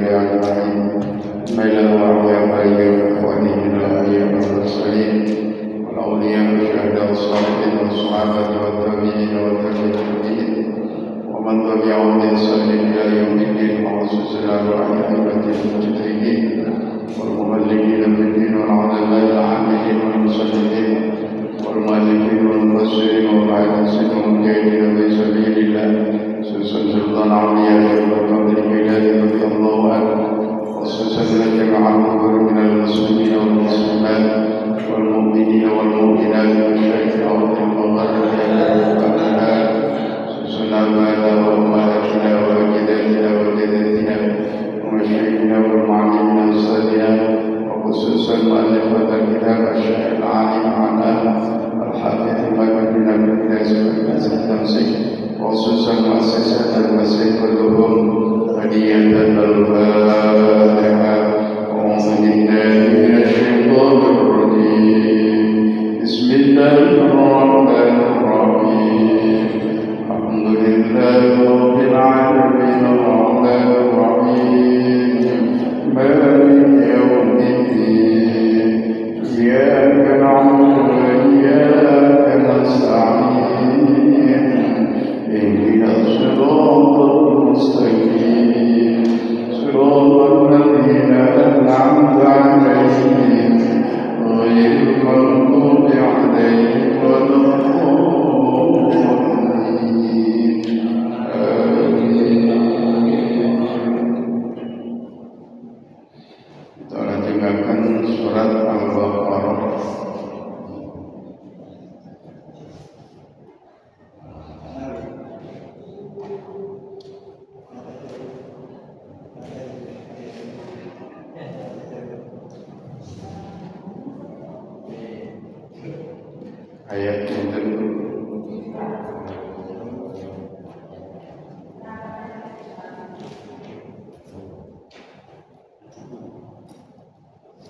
أجمعين إلى وأحياء إخواني من الأنبياء والمرسلين والأولياء والشهداء والصالحين والصحابة والتابعين والتابعين ومن تبعهم بإحسان إلى يوم الدين وخصوصا على أئمة المجتهدين والمبلغين في الدين والعلماء العاملين والمصلين والمؤلفين والمفسرين والمحدثين والمجاهدين في سبيل الله خصوصا سلطان عليا شيخ القادر الجيلاني رضي الله عنه خصوصا جميع الحضور من المسلمين والمسلمات والمؤمنين والمؤمنات والشيخ العظيم وغيرهم خصوصا آبائنا وأمهاتنا وأجدادنا وجداتنا ومشايخنا والمعلمين أستاذنا وخصوصا مؤلفة الكتاب الشيخ العالم عنها الحافظ محمد بن عبد الناس التمسك وخصوصا مؤسسة المسيح كلهم هدية الفاتحة أعوذ بالله من الشيطان الرجيم بسم الله الرحمن الرحيم الحمد لله رب العالمين الرحمن الرحيم مالك يوم الدين إياك نعبد وإياك نستعين اهدنا الصراط المستقيم صراط الذين أنعمت عليهم غير المغضوب عليهم ولا الضالين آمين. Kita lanjutkan surat Al-Baqarah.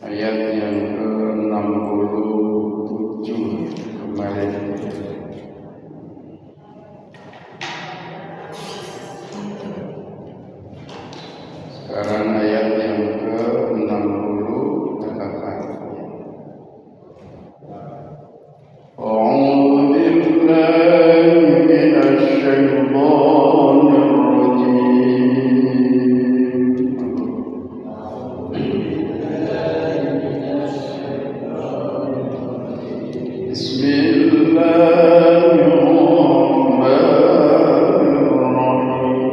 Ayat yang ke-67 kemarin. Sekarang ayat yang ke-68. أعوذ بالله من الشيطان الرجيم بسم الله الرحمن الرحيم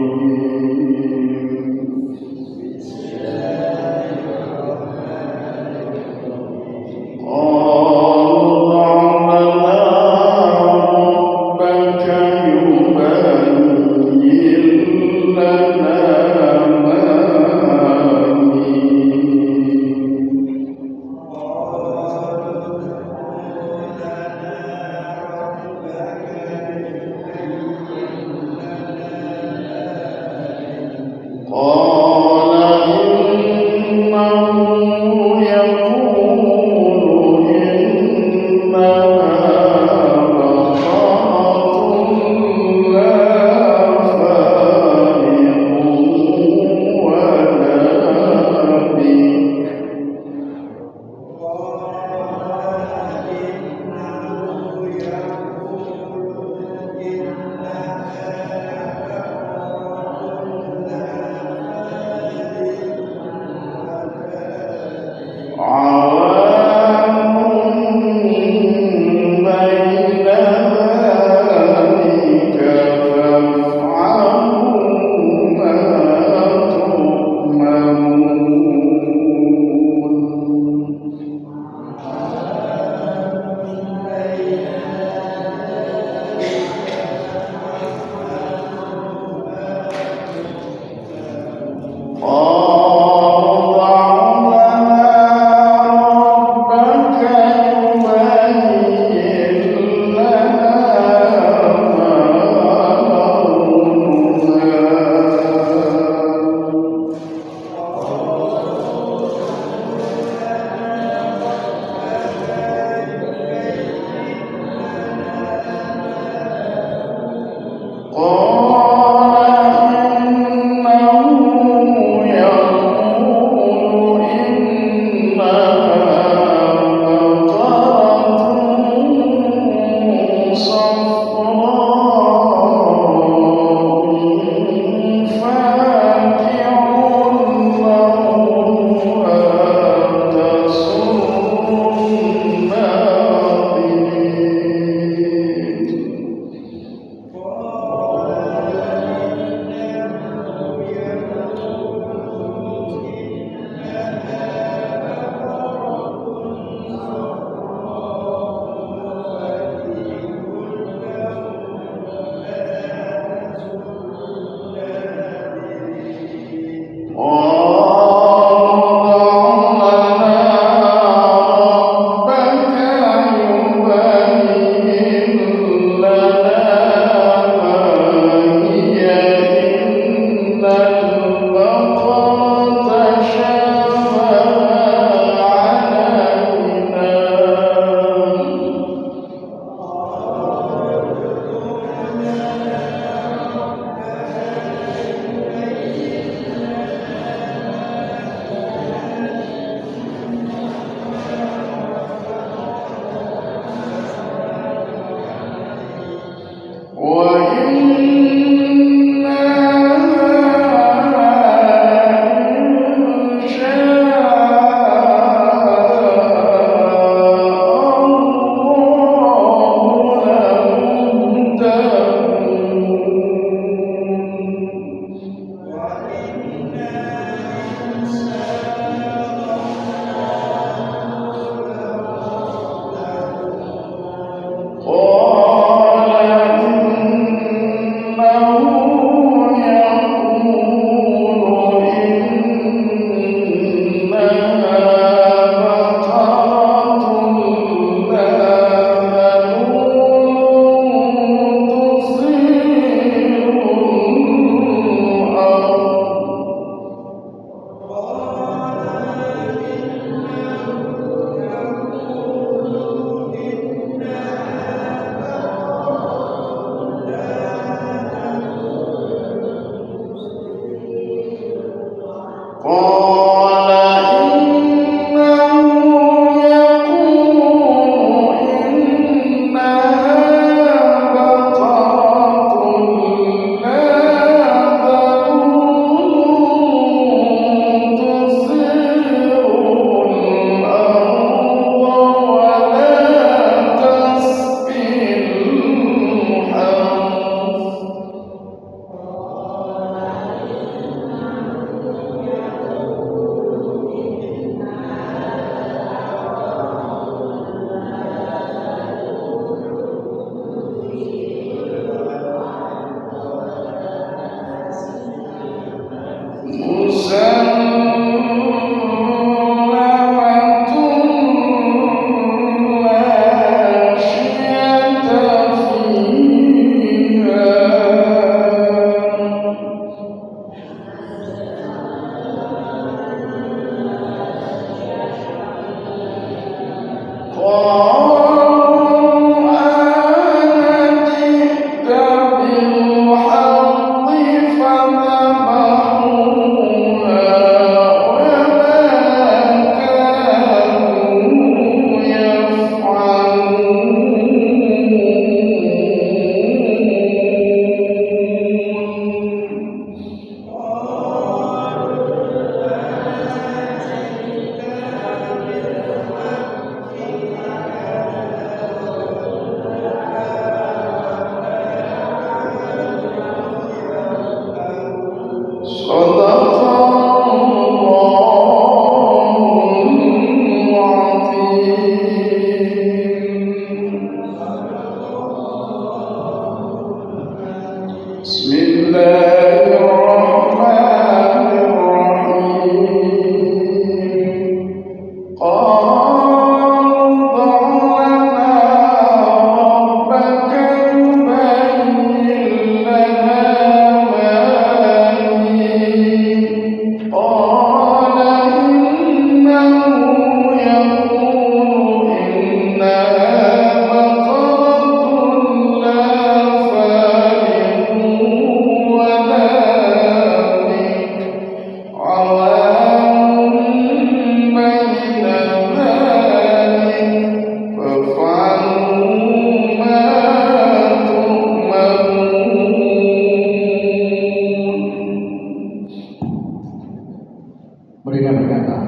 Mereka berkata,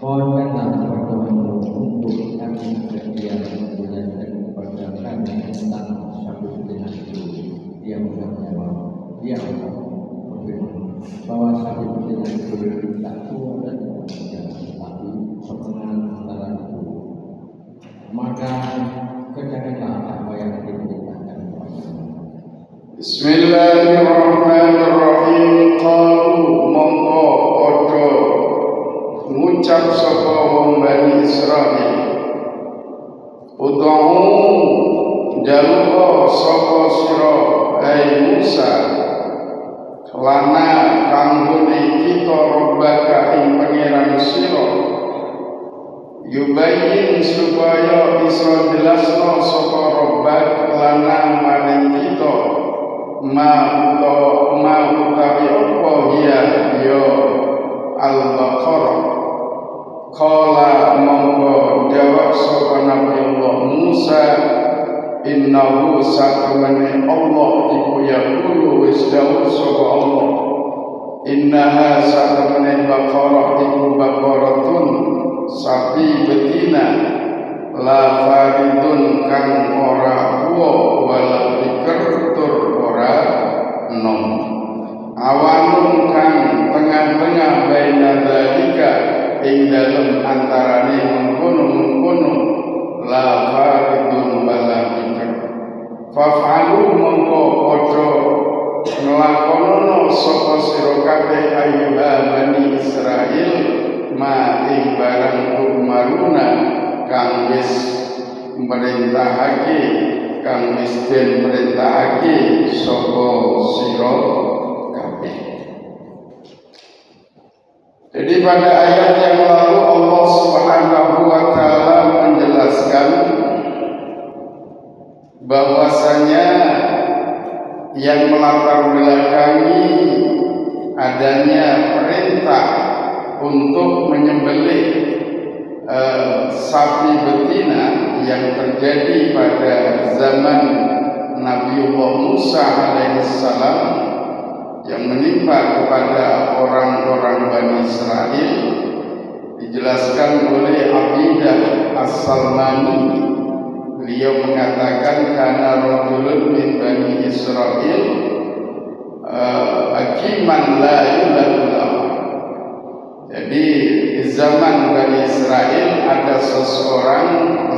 mohonkanlah kepada Allah untuk kami sedia menjelaskan kepada kami tentang Syafiuddin itu. Dia menjawab, ya Allah, berfirman bahwa Syafiuddin itu tak kuat dan tetapi setengah antara itu. Maka kerjakanlah apa yang diperintahkan kepada. Bismillahirrahmanirrahim. Qalu mongko padha ngucap sapa wong Bani Israil, ud'u jaluk sapa sira ai Musa lana kanggone kita robbaka ing pangeran sira yubayyin supaya bisa jelasno sapa robbak lana maring kita utawi apa ya Al-Baqarah. Qala monggo jawab sapa Nabi Allah Musa, innahu satamane Allah iku yaqulu wis dawuh sapa Allah, innaha satamane Baqarah iku baqaratun sapi betina la faridun kang ora tuwa wala pikir tur ora nom awanun kang tengah-tengah baina dzalika ing dalem antarane mengkono-mengkono la faridun wala pikir fa'alu mongko padha nglakonono sapa sira kabeh ayyuha Bani Israil ma ing barang tumaruna kang wis merintahake kang wis den merintahake sapa sira kabeh. Jadi pada ayat yang lalu Allah Subhanahu wa taala menjelaskan bahwasanya yang melatar belakangi adanya perintah sapi betina yang terjadi pada zaman Nabiullah Musa alaihissalam yang menimpa kepada orang-orang Bani Israel, dijelaskan oleh Abidah As-Salmani. Beliau mengatakan karena rajulun min Bani Israel akiman la yuladullah. Jadi di zaman Bani Israel ada seseorang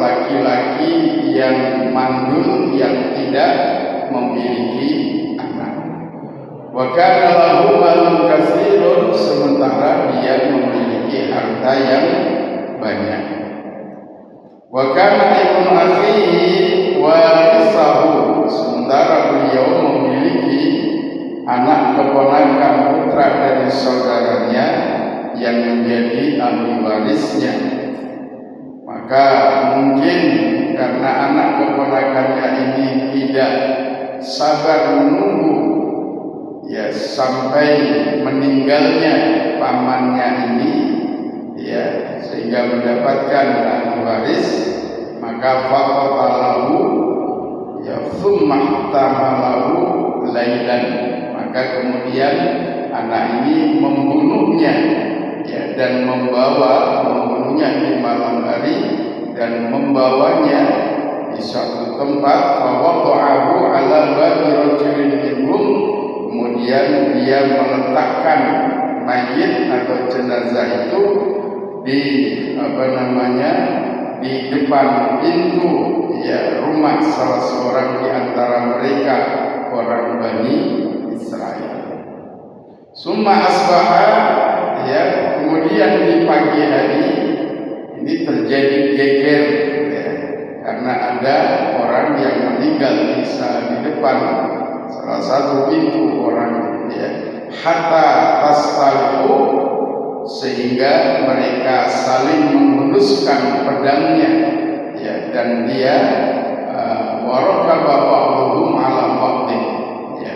laki-laki yang mandul, yang tidak memiliki anak. Wa kana lahu malun katsirun, sementara dia memiliki harta yang banyak. Wa kana ibnu akhihi warisahu, sementara beliau memiliki anak keponakan putra dari saudaranya yang menjadi ahli warisnya. Maka mungkin karena anak keponakannya ini tidak sabar menunggu ya sampai meninggalnya pamannya ini, ya, sehingga mendapatkan ahli waris, maka faqatalahu ya thumma tamalahu lailan, maka kemudian anak ini membunuhnya, ya, dan membunuhnya di malam hari dan membawanya di suatu tempat. Fawada'ahu ala babi rajulin minhum, kemudian dia meletakkan mayit atau jenazah itu di di depan pintu ya rumah salah seorang di antara mereka orang Bani Israel. Summa asbaha, ya, kemudian di pagi hari ini terjadi geger, ya, karena ada orang yang meninggal di depan salah satu pintu orang, ya, hatta tastaliqu, sehingga mereka saling menghunuskan pedangnya, ya, dan dia warakaba ba'dhum ala ba'dhin, ya,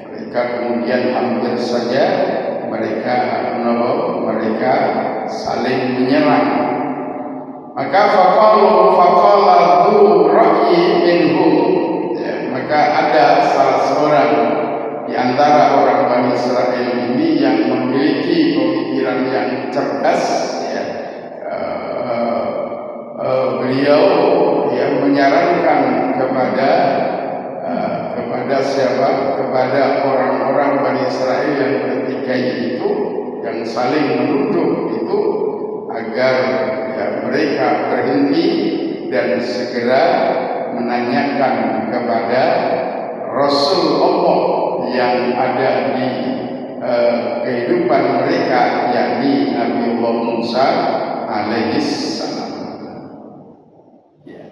mereka kemudian hampir saja mereka saling menyerang. Maka faqala dzu ra'yi minhum, ya, maka ada salah seorang di antara orang Bani Israel ini yang memiliki pemikiran yang cerdas, ya, beliau yang menyarankan kepada siapa? Kepada orang-orang Bani Israel yang ketika itu yang saling menuduh itu, agar ya mereka berhenti dan segera menanyakan kepada Rasul Allah yang ada di kehidupan mereka, yakni Nabiullah Musa alaihissalam. Ya.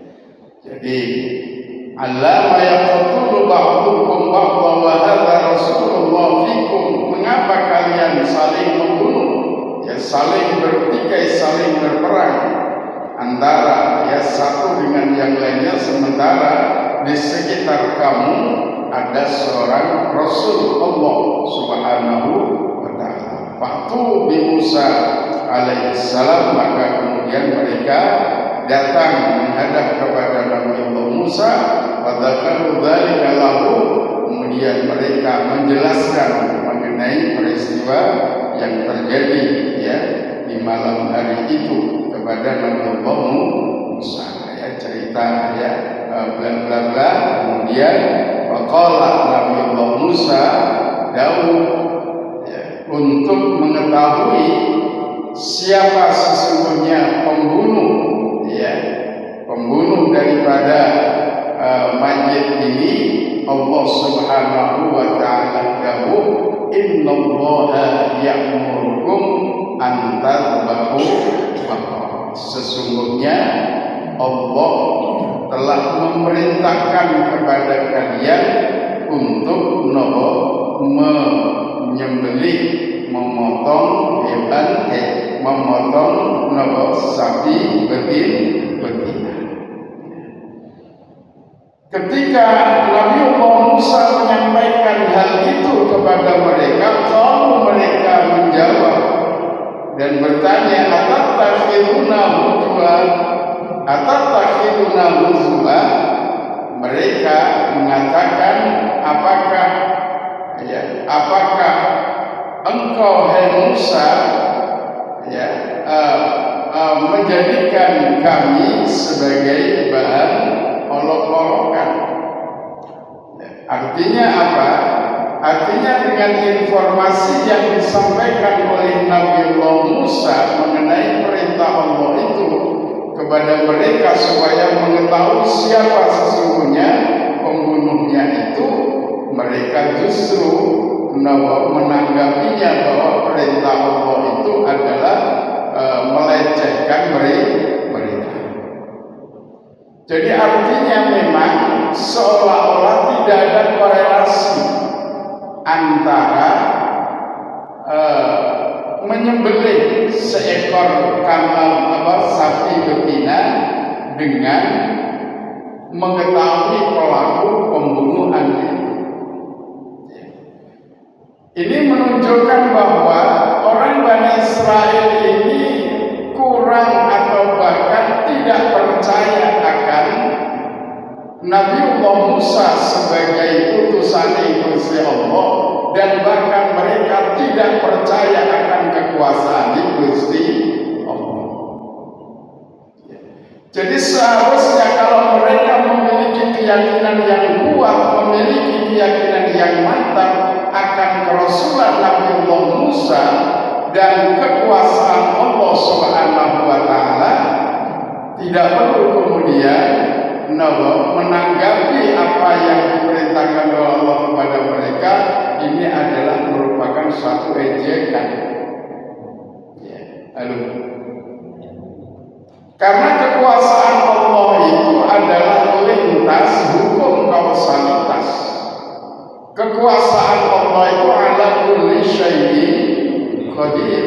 Jadi allama yaqtulu ba'dukum ba'dha wa hadha Rasulullah fikum, mengapa kalian saling membunuh, ya, saling bertikai, saling berperang antara ya satu dengan yang lainnya, sementara di sekitar kamu ada seorang Rasul Allah Subhanahu wa ta'ala. Faktu bi Musa alaihissalam, maka kemudian mereka datang menghadap kepada Nabiullah Musa, wadakaru dzalika lahu, kemudian mereka menjelaskan mengenai peristiwa yang terjadi, ya, di malam hari itu kepada Nabiullah Musa, ya, cerita, ya, bla bla bla. Kemudian faqala Nabiullah Musa Daud, ya, untuk mengetahui siapa sesungguhnya pembunuh, ya, pembunuh daripada mayit ini, Allah Subhanahu wa ta'ala dawuh, innallaha ya'murukum an tadhbahu baqarah, sesungguhnya Allah telah memerintahkan kepada kalian untuk menyembelih, memotong sapi betina. Ketika Nabiullah Musa menyampaikan hal itu kepada mereka, kalau mereka menjawab dan bertanya, atattakhidhu Atattakhiduna huzwa, atattakhiduna huzwa. Mereka mengatakan, apakah engkau hai Musa menjadikan kami sebagai bahan olok-olokan? Artinya apa? Artinya dengan informasi yang disampaikan oleh Nabiullah Musa mengenai perintah Allah itu kepada mereka supaya mengetahui siapa sesungguhnya pembunuhnya itu, mereka justru menanggapinya bahwa perintah Allah itu adalah melecehkan mereka. Jadi artinya memang seolah-olah tidak ada korelasi antara menyembelih seekor sapi betina dengan mengetahui pelaku pembunuhan itu. Ini menunjukkan bahwa orang Bani Israel ini kurang atau bahkan tidak percaya akan Nabiullah Musa sebagai utusan Gusti Allah, dan bahkan mereka tidak percaya akan kekuasaan Gusti Allah. Jadi seharusnya kalau mereka memiliki keyakinan yang kuat, memiliki keyakinan yang mantap akan kerasulan Nabiullah Musa dan kekuasaan Allah Subhanahu wa taala, tidak perlu kemudian menanggapi apa yang diperintahkan oleh Allah kepada mereka. Ini adalah merupakan suatu ejekan. Karena kekuasaan Allah itu adalah lintas hukum kausalitas. Kekuasaan Allah itu ala kulli syai'in qadir.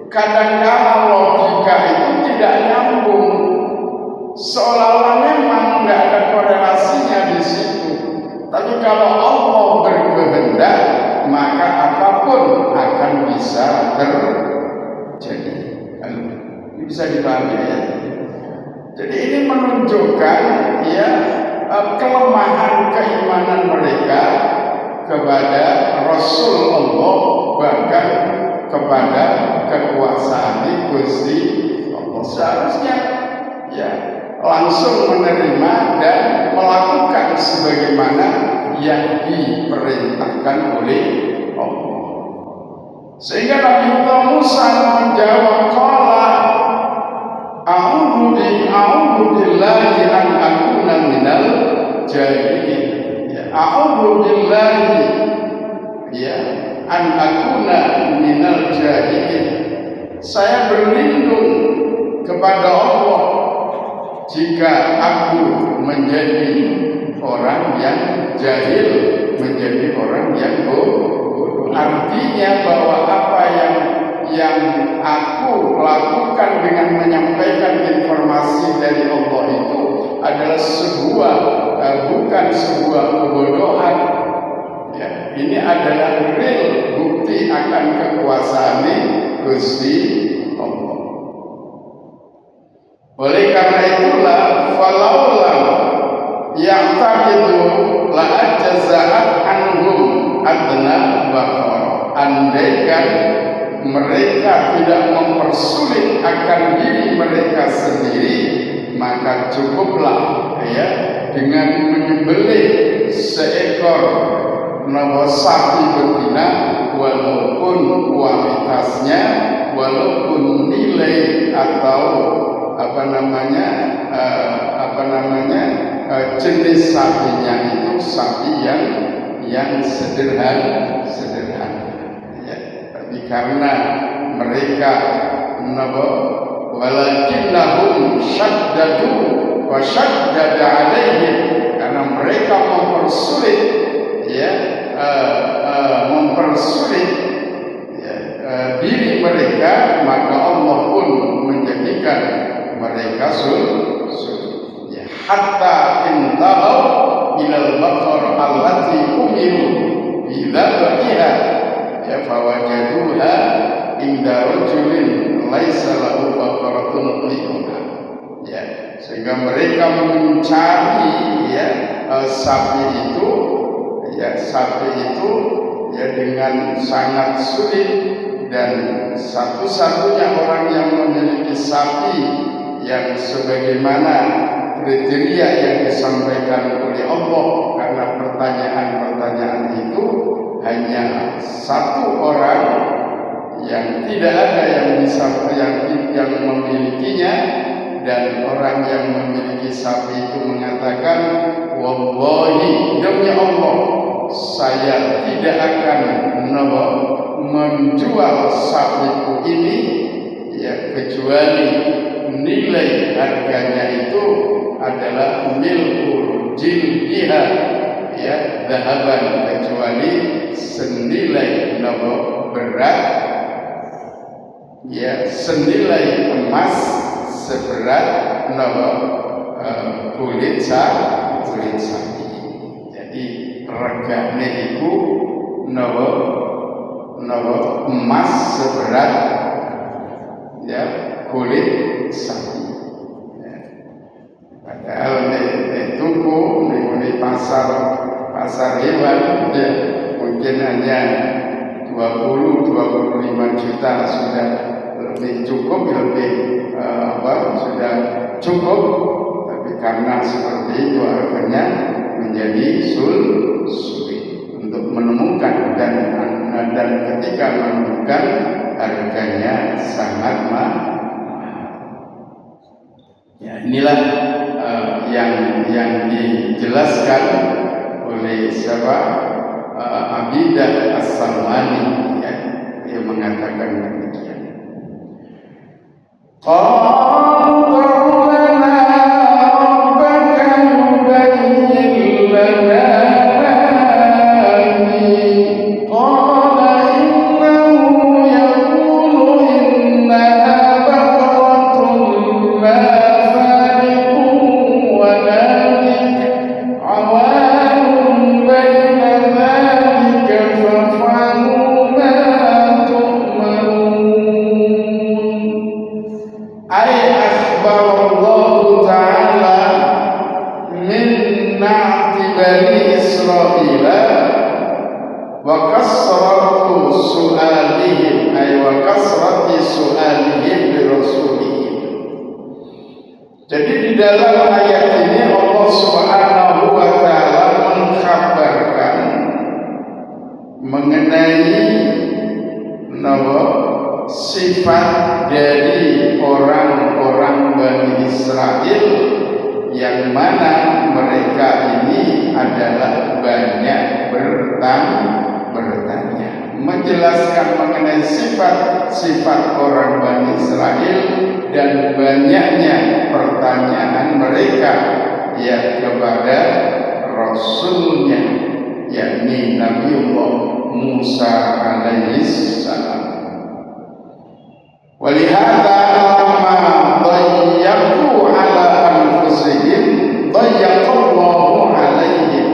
Kadang-kadang logika itu tidak nyambung, seolah-olah memang tidak ada korelasinya di situ. Tapi kalau Allah berkehendak, maka apapun akan bisa terjadi. Ini bisa dipahami ya. Jadi ini menunjukkan kelemahan keimanan mereka kepada Rasul Allah, bahkan kepada kekuasaan Gusti Allah. Seharusnya langsung menerima dan melakukan sebagaimana yang diperintahkan oleh Allah. Sehingga Nabiullah Musa menjawab, qala a'udzu billahi an akuna minal jahilin. A'udzu billahi an akuna minal jahilin. Saya berlindung kepada Allah jika aku menjadi orang yang jahil, menjadi orang yang bodoh. Artinya bahwa apa yang aku lakukan dengan menyampaikan informasi dari Allah itu adalah bukan sebuah kebodohan. Ini adalah real bukti akan kekuasaan Gusti Allah. Oleh karena itulah, falaulam ya'taqidu la ajza'at anhum adna baqarah. Andaikan mereka tidak mempersulit akan diri mereka sendiri, maka cukuplah dengan menyembelih seekor sapi betina, walaupun kualitasnya, walaupun nilai atau jenis sapinya itu sapi yang sederhana. Tapi karena mereka walakinnahum syaddadu wa syaddada alaihim, karena mereka mempersulit diri mereka, maka Allah pun menjadikan mereka sulit. Hatta intahu ilal baqar allati umiru bidzabiha fawajaduha inda rajulin laisa lahu baqaratun qiyuna. Ya, sehingga mereka mencari ya sapi itu ya dengan sangat sulit, dan satu-satunya orang yang memiliki sapi yang sebagaimana kriteria yang disampaikan oleh Allah, karena pertanyaan-pertanyaan itu hanya satu orang yang tidak ada yang bisa yang memilikinya, dan orang yang memiliki sapi itu mengatakan, wallahi, demi Allah, saya tidak akan menjual sapiku ini ya kecuali nilai harganya itu adalah milkul jildiha, ya dhahaban, kecuali senilai berat, ya senilai emas seberat kulit sapi. Jadi regane iku emas seberat ya kulit sapi. Ya. Padahal di tuku di pasar hewan ya, mungkin hanya 20-25 juta sudah lebih cukup, sudah cukup, tapi karena seperti itu harganya menjadi sulit untuk menemukan, dan ketika menemukan harganya sangat mahal. Ya, inilah yang dijelaskan oleh Abidah As-Salmani, ya, yang mengatakan demikian. Jadi di dalam ayat ini Allah Subhanahu wa taala mengkhabarkan mengenai sifat dari orang-orang Bani Israel, yang mana mereka ini adalah banyak bertanya, menjelaskan mengenai sifat-sifat orang Bani Israel dan banyaknya pertanyaan mereka ya kepada Rasulnya, yakni Nabiullah Musa alaihi salam. Walihada lamma dayyaqu ala anfusihim dayyaqallahu alaihim.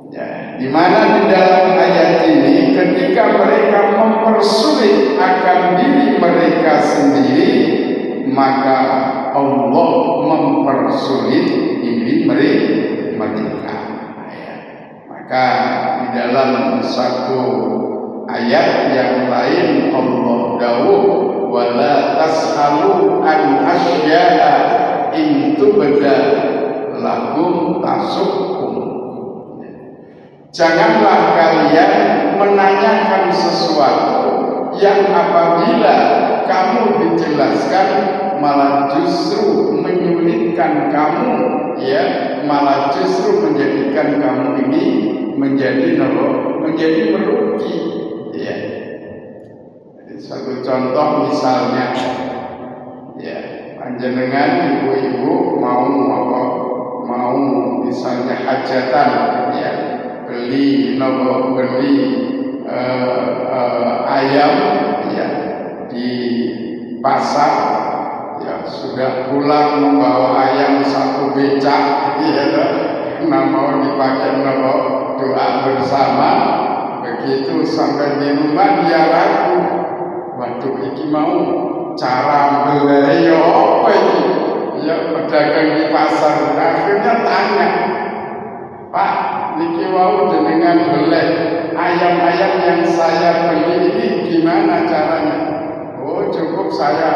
Ya, di mana di dalam ayat ini ketika mereka mempersulit akan diri mereka sendiri, maka Allah mempersulit diri mereka. Ya. Maka di dalam satu ayat yang lain Allah dawuh, wala tas'alu an asya'a in tubda lakum tasukum. Janganlah kalian menanyakan sesuatu yang apabila kamu dijelaskan malah justru menyulitkan kamu, ya, malah justru menjadikan kamu ini menjadi merugi, ya. Satu contoh misalnya, ya, panjenengan ibu-ibu mau misalnya hajatan, ya, beli ayam, ya, di pasar, ya, sudah pulang membawa ayam satu becak, ya, karena mau dipakai doa bersama. Begitu sampai di rumah dia ragu, wah waduh iki mau cara beli apa ini? Ya pedagang di pasar akhirnya tanya, Pak, niki wau jenengan beli ayam-ayam yang saya beli ini gimana caranya? Oh cukup saya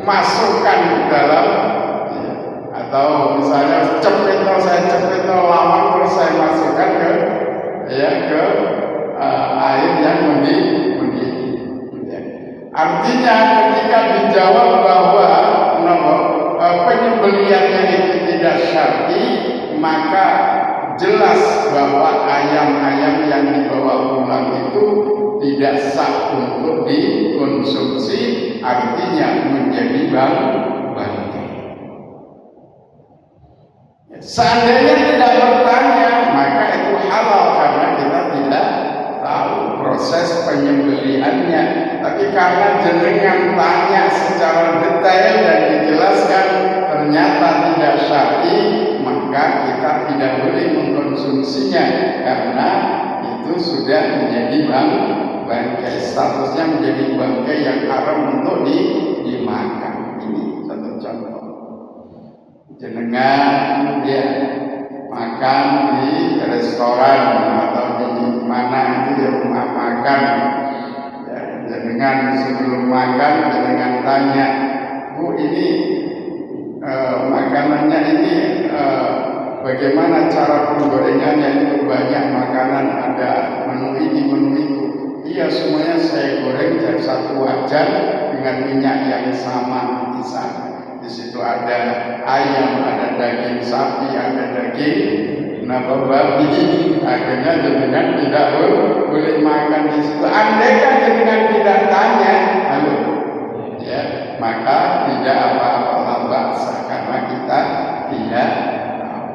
masukkan ke dalam, atau misalnya saya cepet lama terus saya masukkan ke air yang mendidih. Artinya ketika dijawab bahwa penyembeliannya itu tidak syar'i, maka jelas bahwa ayam-ayam yang dibawa pulang itu tidak sah untuk dikonsumsi, artinya menjadi bangkai. Seandainya tidak bertanya, maka itu halal karena kita tidak tahu proses penyembelihannya. Tapi karena jenengan tanya secara detail dan dijelaskan ternyata tidak syar'i, maka kita tidak boleh mengkonsumsinya karena itu sudah menjadi bangkai, statusnya menjadi bangkai yang haram untuk dimakan. Ini satu contoh. Jenengan makan di restoran atau di mana itu rumah makan. Jenengan sebelum makan jenengan tanya, Bu ini makanannya ini bagaimana cara penggorengannya, itu banyak makanan, ada menu ini menu itu. Iya semuanya saya goreng dari satu wajan dengan minyak yang sama di sana. Di situ ada ayam, ada daging sapi, ada daging babi. Akhirnya jenengan tidak boleh makan di situ. Andaikan jenengan tidak tanya, maka tidak apa-apa bahasa karena kita tidak tahu.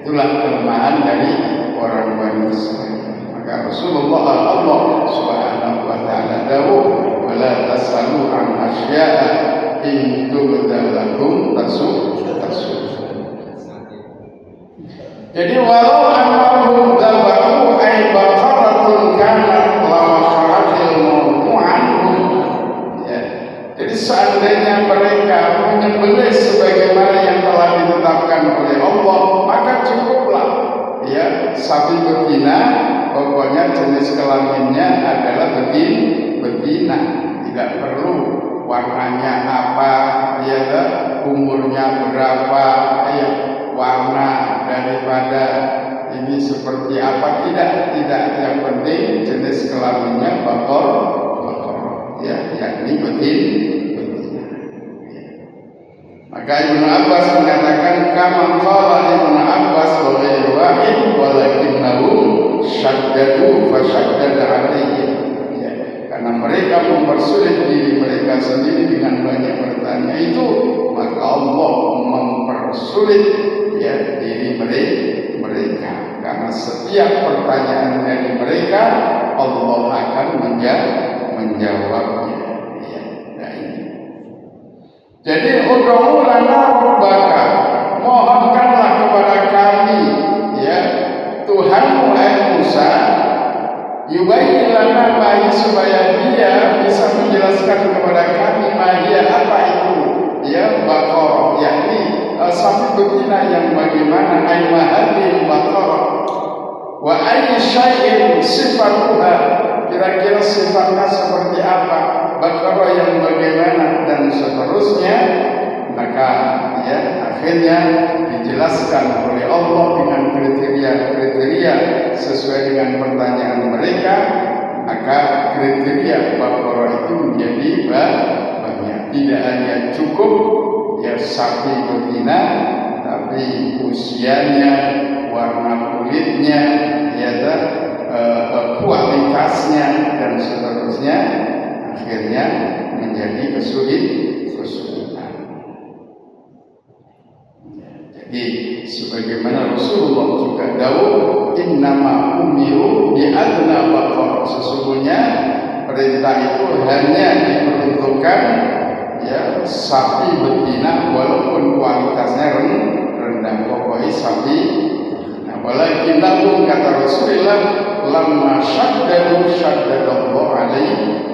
Itulah kelemahan dari orang Bani Israil. Maka Rasulullah Allah Subhanahu wa taala dawuh, "Wala tasalu an asya'a in tubda lakum tasuk." Jadi walau annahum dabahu ay baqaratun kanat la makharatil mawdu'an. Jadi seandainya mereka menyembelih sebagaimana yang telah ditetapkan oleh Allah, maka cukuplah sapi betina, pokoknya jenis kelaminnya adalah betina, tidak perlu warnanya apa, umurnya berapa, warna daripada ini seperti apa, tidak, yang penting jenis kelaminnya bakor, yakni betina. Maka Ibnu Abbas mengatakan kama qala Ibnu Abbas wa ghairu wahid walakinnahu syaddadu fa syaddada alayhi. Karena mereka mempersulit diri mereka sendiri dengan banyak bertanya itu, maka Allah mempersulit diri mereka. Karena setiap pertanyaan dari mereka Allah akan menjawabnya. Jadi ud'u lana rabbaka, mohonkanlah kepada kami Tuhanmu Musa, yubayyin lana ma, supaya dia bisa menjelaskan kepada kami mahia apa itu baqarah, yakni sapi betina yang bagaimana, ay mahadil baqarah wa ayyi syai'in sifatuha, kira-kira sifatnya seperti apa baqarah yang bagaimana dan seterusnya. Maka akhirnya dijelaskan oleh Allah dengan kriteria sesuai dengan pertanyaan mereka. Maka kriteria baqarah itu menjadi banyak, tidak hanya cukup sapi betina, tapi usianya, warna kulitnya, kualitasnya dan seterusnya, akhirnya menjadi kesulitan. Jadi sebagaimana Rasulullah juga dawuh, innama umiru bi adna baqarah, sesungguhnya perintah itu hanya diperuntukkan sapi betina walaupun kualitasnya rendah, pokoknya sapi betina. Walakin lahum, kata Rasulullah, lamma syaddadallahu alaihi.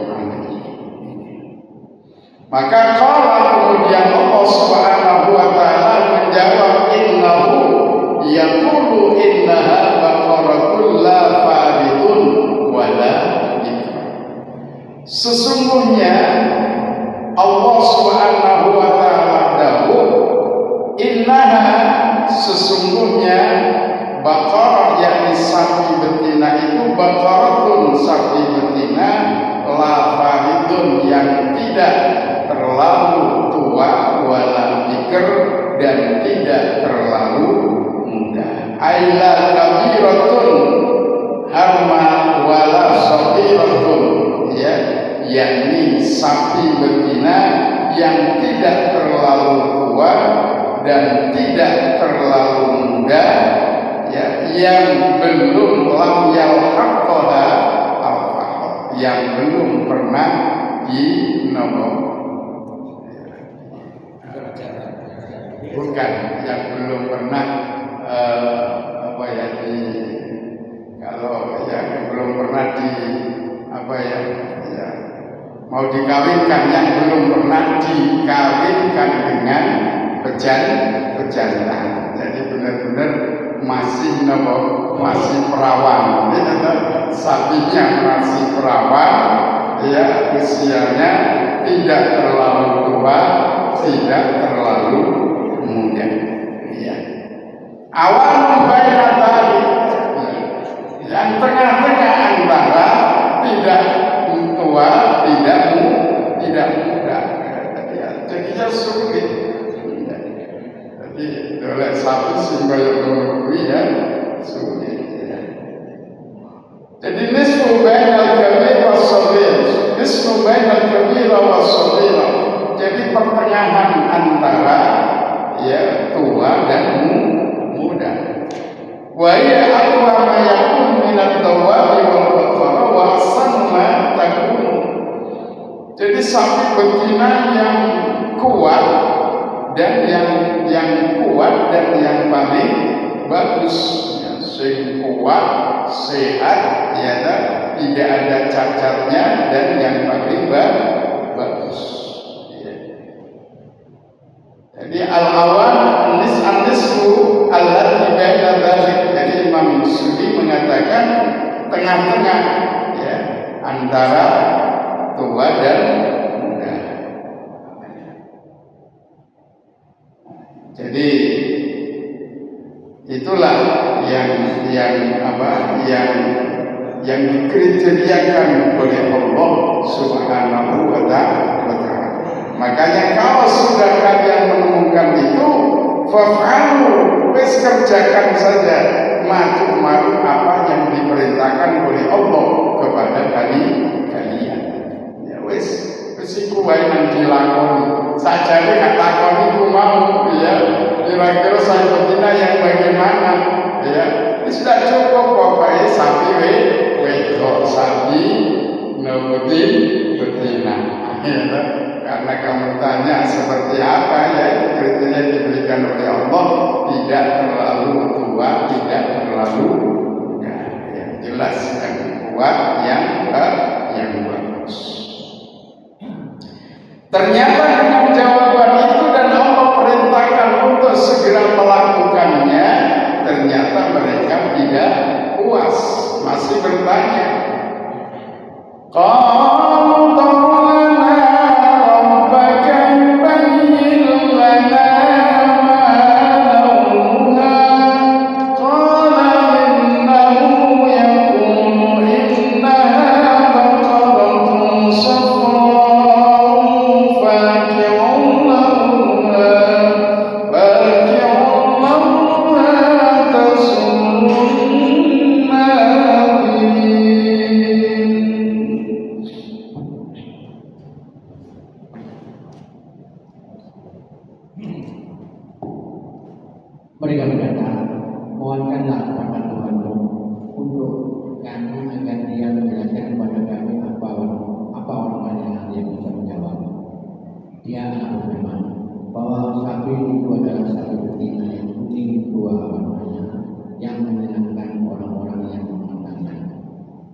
Maka kalau kemudian Allah Subhanahu wa taala menjawab, innahu yaqulu innaha baqaratun la faridun wa la bikr. Sesungguhnya Allah Subhanahu wa taala dawuh, innaha, sesungguhnya baqarah, yakni sapi betina itu, baqaratun, sapi betina, la faridun, yang tidak terlalu tua, wala bikr, dan tidak terlalu muda. Aila kabiratun harma wala sabiratun, ya, yakni sapi betina yang tidak terlalu tua dan tidak terlalu muda, ya, yang belum lam yalhaqaha al-fahd, yang belum pernah dinomor, bukan, yang belum pernah kalau yang belum pernah mau dikawinkan, yang belum pernah dikawinkan dengan pejantan. Jadi benar-benar masih masih perawan, sapinya masih perawan, ya, usianya tidak terlalu tua, tidak terlalu muda, ya. Awan baina dzalik, yang tengah-tengah antara tidak tua, tidak muda. Jadinya sulit. Jadi oleh satu simbol yang menunjukkan, ya, sulit. Ya. Jadi nisfu bainal kabir was-saghir, nisfu bainal kabir was-saghir. Jadi pertengahan antara, ya, tua dan muda. Wa ya aqwa ma yakun min ad-dawabi wal baqara wa ahsanu ma takun. Jadi sapi betina yang kuat dan yang kuat dan yang paling bagus, ya, sing kuat, sehat, ya, tidak ada cacatnya, dan yang paling bagus. Jadi al-awan an-nisfu allati baina dzalik. Jadi Imam Sudi mengatakan tengah-tengah, ya, antara tua dan muda. Jadi itulah yang dikriteriakan oleh Allah Subhanahu wa ta'ala. Makanya kalau sudah kalian menemukan itu, fa'alu, wis kerjakan saja ma'ruf, apa yang diperintahkan oleh Allah kepada kalian. Ya wis iku wae nang dilakoni. Sajane gak takoni ku mau, ya. Kira-kira saya betina yang bagaimana, ya. Sudah cukup pokoknya sapi wedok, sapi betina. Ya, karena kamu tanya seperti apa, ya, itu kriteria yang diberikan oleh Allah, tidak terlalu tua, tidak terlalu muda, ya, jelas, yang kuat, yang bagus. Ternyata dengan jawaban itu dan Allah perintahkan untuk segera melakukannya, ternyata mereka tidak puas, masih bertanya. Mereka berkata, mohonkanlah kepada Tuhanmu untuk kami agar Dia menjelaskan kepada kami apa orang yang bisa menjawab. Dia berfirman bahwa sapi itu adalah sapi betina yang kuning tua warnanya, yang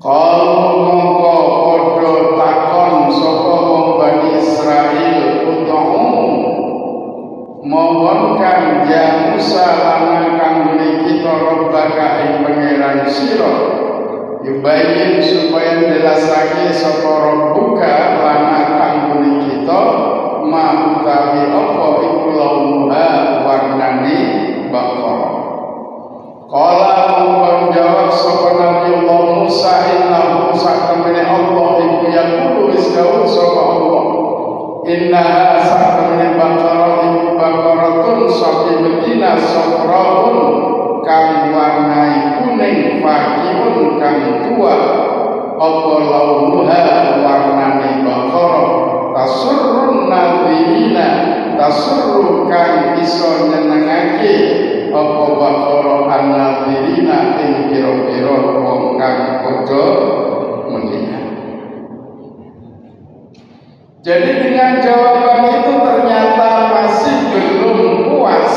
Qalu mongko padha takon sapa wong Bani Israil utawa mohon kang ya Musa lana kang kita robbaka ing pangeran sira yubayin supaya jelasake sapa robbuka lana kang kita ma utawi apa iku laumuha warnane bakara. Qala mongko jawab sapa Nabi Allah Musa inna Musa temene Allah iku yaqulu wis dawuh sapa Allah inna satamene bakara iku bakaratun sapi betina safraun kang warnai kuning fakihun kang tua apa launuha warnane bakara tasurrun nadirina tasurru kang iso nyenengake apa bakara an-nadirina ing pira-pira wong kang padha melihat. Jadi dengan jawaban itu ternyata masih belum puas.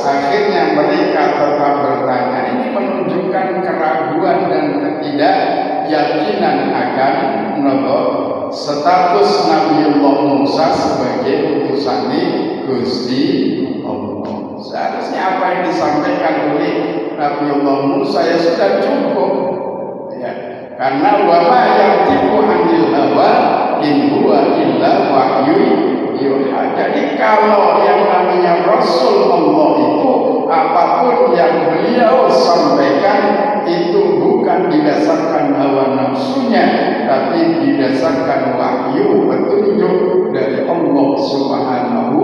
Akhirnya mereka tetap bertanya. Ini menunjukkan keraguan dan ketidakyakinan akan status Nabiullah Musa sebagai utusan Gusti Allah. Seharusnya apa yang disampaikan oleh Nabiullah Musa ya sudah cukup. Ya. Karena wama yang tipu anil hawa in huwa illa wahyu yuha. Jadi kalau yang namanya Rasul Allah itu apapun yang beliau sampaikan itu bukan didasarkan hawa nafsunya, tapi didasarkan wahyu petunjuk dari Allah Subhanahu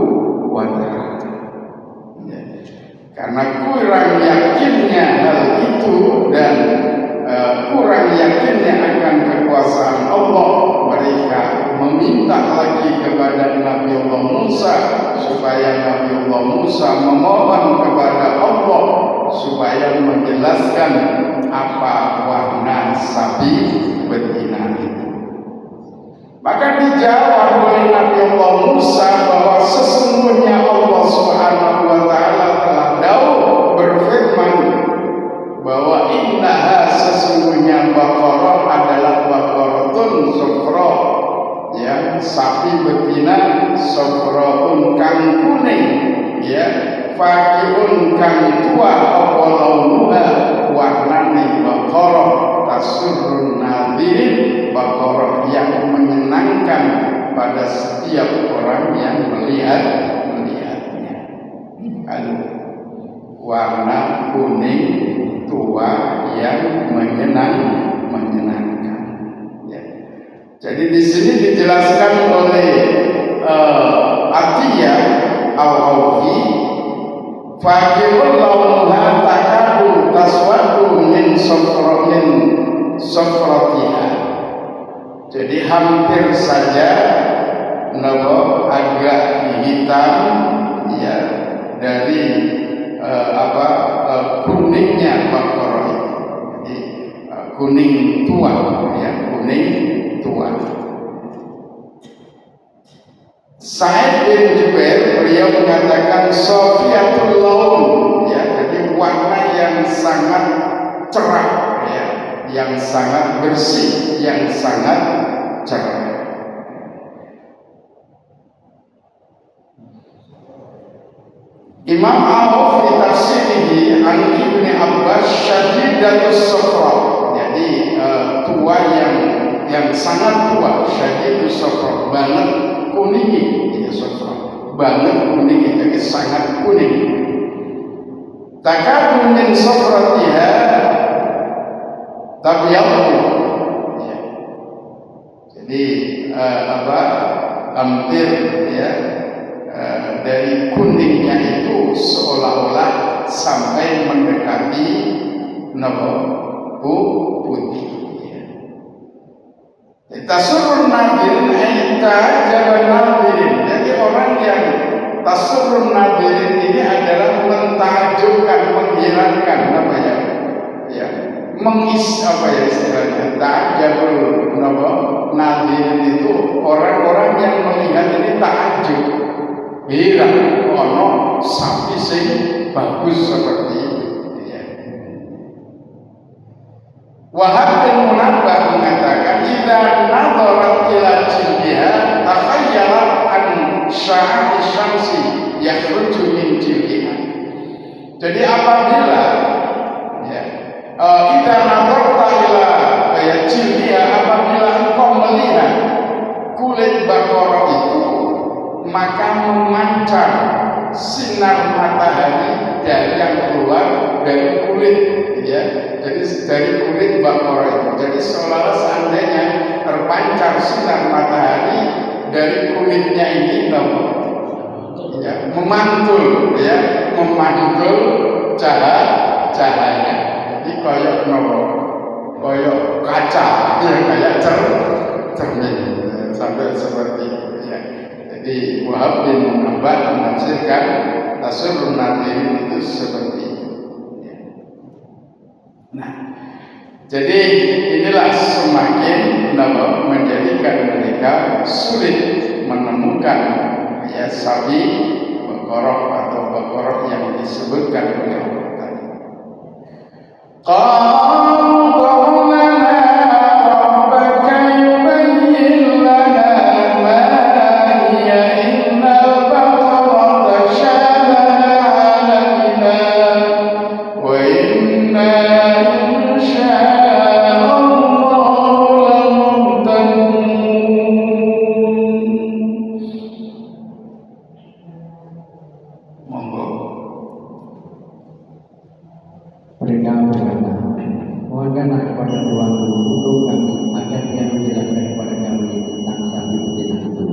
wa Ta'ala. Karena kurang yakinnya hal itu dan kurang yakinnya akan kekuasaan Allah, mereka meminta lagi kepada Nabiullah Musa supaya Nabiullah Musa memohon kepada Allah supaya menjelaskan apa warna sapi betina itu. Maka dijawab oleh Nabiullah Musa bahwa sesungguhnya Allah Subhanahu wa Ta'ala telah dawuh berfirman bahwa innaha sesungguhnya baqarah adalah baqaratun sufra, ya, sapi betina sufraun kang kuning, ya, fakihun kang tua apa launuha warnane baqarah tasurrun nadirin, baqarah yang menyenangkan pada setiap orang yang melihatnya. Warna kuning tua yang menyenangkan. Ya. Jadi di sini dijelaskan oleh Atiyah Al-Awfi, fakirul launuha takadu taswadu min sofrotiha. Jadi hampir saja agak hitam, ya, dari kuningnya bakara itu. Jadi kuning tua, ya, kuning tua. Sa'id bin Jubair beliau mengatakan sofiatul laun, ya, jadi warna yang sangat cerah, ya, yang sangat bersih, yang sangat cerah. Imam Auf di tafsirihi an Ibnu Abbas syadidatus safra, jadi tua yang sangat tua, syadidus safra, banget kuning, ya, safra, banget kuning, jadi sangat kuning. Takadu min safratiha tabyadu, ya. Jadi hampir, ya, dari kuningnya itu seolah-olah sampai mendekati putih. Tasurrun nadirin aita jalan nadirin. Jadi orang yang tasurrun nadirin ini adalah mentakjubkan, menghilangkan, ya, istilahnya takjabul nadirin itu orang-orang yang melihat ini takjub. Bilang ono sapi sing bagus seperti itu, ya. Wahab bin Munabbah idza nadarat ila jildiha takhayyalat an sya'ati syamsi yakhruju min jildiha. Jadi apabila idza nadarta ila jildiha, apabila engkau melihat kulit Baqarah itu, maka memancar sinar matahari dari yang keluar dari kulit, ya. Jadi dari kulit Baqarah itu. Jadi seolah-olah seandainya terpancar sinar matahari dari kulitnya ini, ya, memantul cahaya. Jadi koyok kaca, ya, kayak cermin, sampai seperti itu, ya. Jadi Wahab bin Abbad menafsirkan tasawwur nadhirin itu seperti itu. Nah, jadi inilah semakin menjadikan mereka sulit menemukan, ya, sapi Baqarah atau Baqarah yang disebutkan oleh Allah tadi. Mereka berkata, mohonkanlah kepada Tuhan untuk kami agar Dia menjelaskan kepada kami tentang sapi betina itu,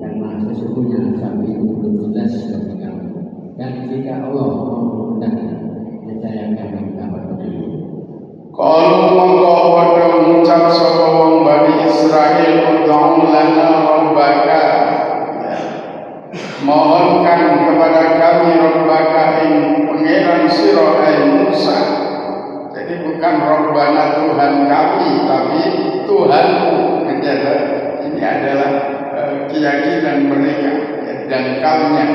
karena sesungguhnya sapi itu belum jelas bagi kami. Dan jika Allah mau mengundangnya, niscaya kami dapat petunjuk. Kalau mongko padha ngucap sapa wong Bani Israil, ud'u lana rabbaka, mohonkan kepada kami rabbaka ing pangeran sira Musa. Jadi bukan Rabbana Tuhan kami, tapi Tuhanmu. Ini adalah keyakinan mereka, ya, dangkalnya,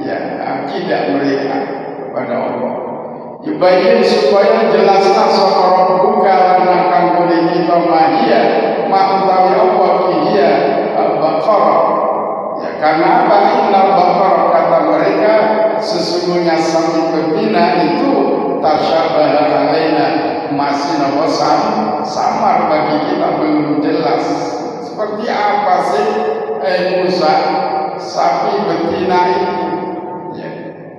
ya, akidah mereka kepada Allah. Yubayin supaya jelaslah sapa Rabbuka lana kang boleh kita mahia ma'utawi apa kihia Baqarah. Ya, karena apa? Innal Baqarah, kata mereka, sesungguhnya sapi betina itu tasyabaha alaina, masih samar bagi kita, belum jelas. Seperti apa sih Musa sapi betina itu, ya,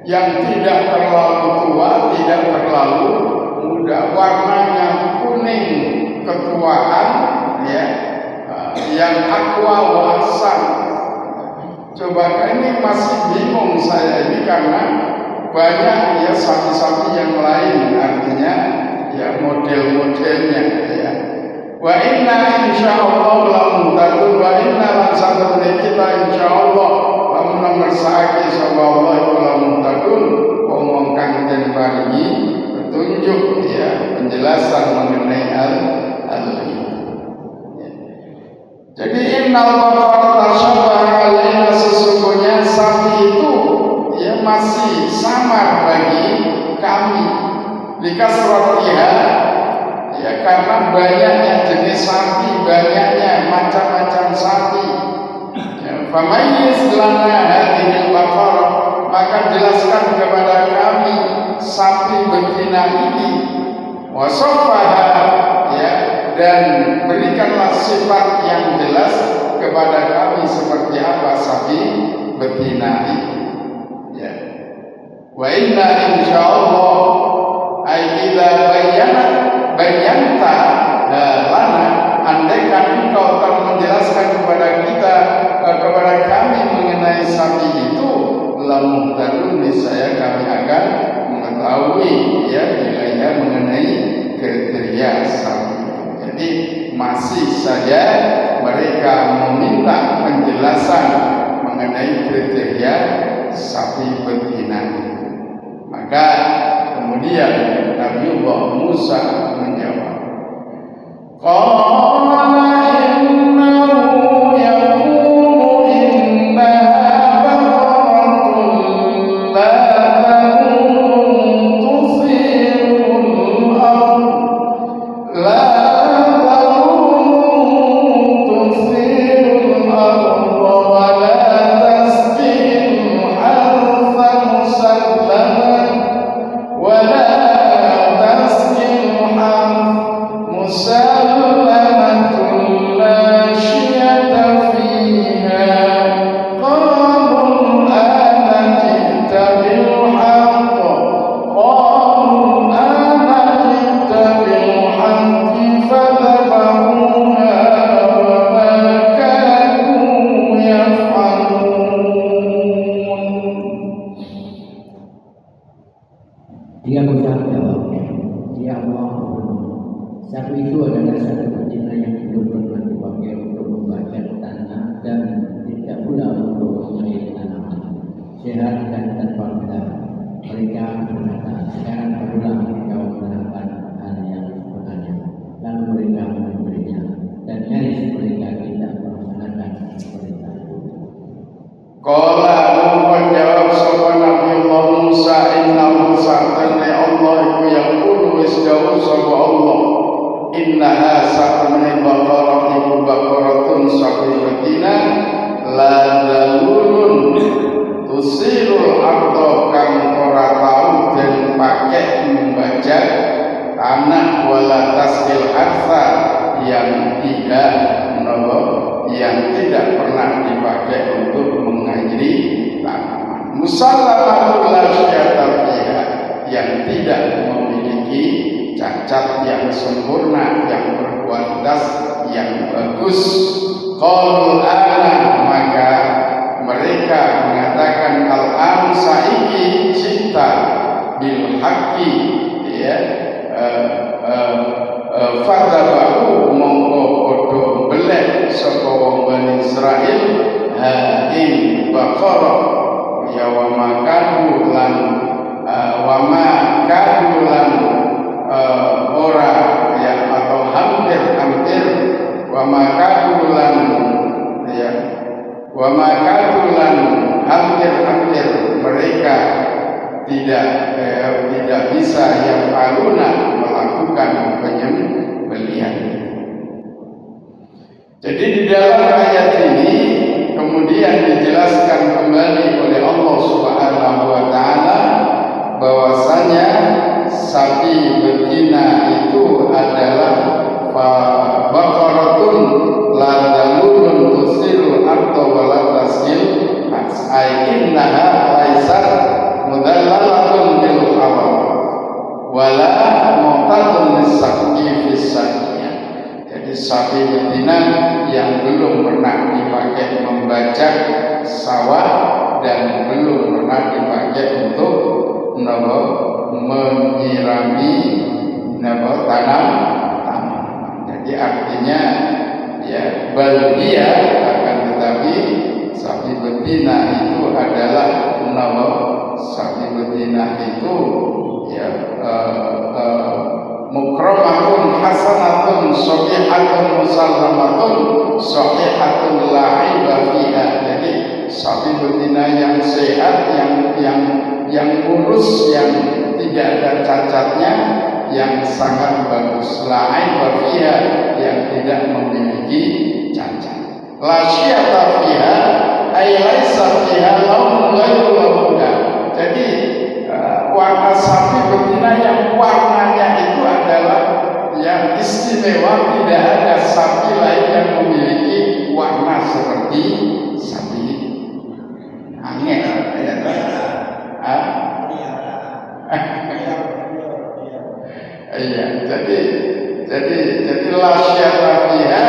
yang tidak terlalu tua, tidak terlalu muda, warnanya kuning ketuaan, ya, yang aqua wasan. Coba ini masih bingung saya ini karena banyak, ya, sapi-sapi yang lain, artinya, ya, model-modelnya, ya. Wa inna insyaallah lamuntadun, wa inna lan satamene kita insyaallah lamun ngersake sapa Allah iku lamuntadun, wong kang den paringi petunjuk, ya, penjelasan mengenai hal ini. Jadi innal baqara tasyabaha alaina, sesungguhnya sapi itu, ya, masih samar bagi kami. Likasratiha, ya, karena banyaknya jenis sapi, banyaknya macam-macam sapi. Famayyiz lana hadhil baqarah, maka jelaskan kepada kami sapi betina ini. Wasaffaha, ya, dan berikanlah sifat yang jelas kepada kami seperti apa sapi betina itu. Ya. Wa inna insyaallah ay idza bayyanta lana, andaikan engkau akan menjelaskan kepada kita, kepada kami mengenai sapi itu, lamuhtadun, niscaya kami akan mengetahui, ya, nilainya mengenai kriteria sapi. Jadi masih saja mereka meminta penjelasan mengenai kriteria sapi betina. Maka kemudian Nabiullah Musa menjawab, qala innahu yaqulu innaha baqaratun la tusirul ardh la sehat dan tanpa kendala. Mereka berkata, sekarang barulah engkau menerangkan hal yang sebenarnya. Lalu mereka memberinya, dan nyaris mereka tidak melaksanakan perintah. Qala mungkon jawab sapa Nabi Allah Musa innahu sa'atani Allah iku yaqulu wis dawuh sapa Allah innaha sa'atani baqaratun sabihatina la dalulun tusirul ardo kang ora tau den pake membajak tanah wala tasqil harsa yang tidak yang tidak pernah dipakai untuk mengairi tanaman. Musallamatul la syata fiha, yang tidak memiliki cacat yang sempurna, yang berkualitas yang bagus. Qalu ana, maka mereka mengatakan al-an saiki cinta bil haqqi, ya, fadabahu mongko padha belek sapa wong Bani Israil ing baqara ya wa makadu lan ora ya atau hampir wa makadu lan ya wa makadu lan hampir mereka tidak bisa yang aluna melakukan penyembelihan. Jadi di dalam ayat ini kemudian dijelaskan kembali oleh Allah Subhanahu wa taala bahwasanya sapi betina itu adalah baqaratun la dalulun tusilul arda wa la tasil innaha laysat mudallalatun bil haram wala mu'tadun lisaqi fisaqiyah. Jadi sapi betina yang belum pernah dipakai membajak sawah dan belum pernah dipakai untuk menyirami tanaman. Jadi artinya ya balbia, akan tetapi sapi betina itu adalah sapi betina itu ya mukramatun hasanatun sahihatun musallamatun sahihatun la aiba fiha. Jadi sapi betina yang sehat, yang mulus, yang tidak ada cacatnya, yang sangat bagus, la aiba fiha, yang tidak memiliki cacat. La syata fiha ay laisa fiha laun ghairu lauha. Jadi warna sapi betina yang warnanya itu adalah yang istimewa, tidak ada sapi lain yang memiliki warna seperti sapi angin. Iya, jadi la syata fiha,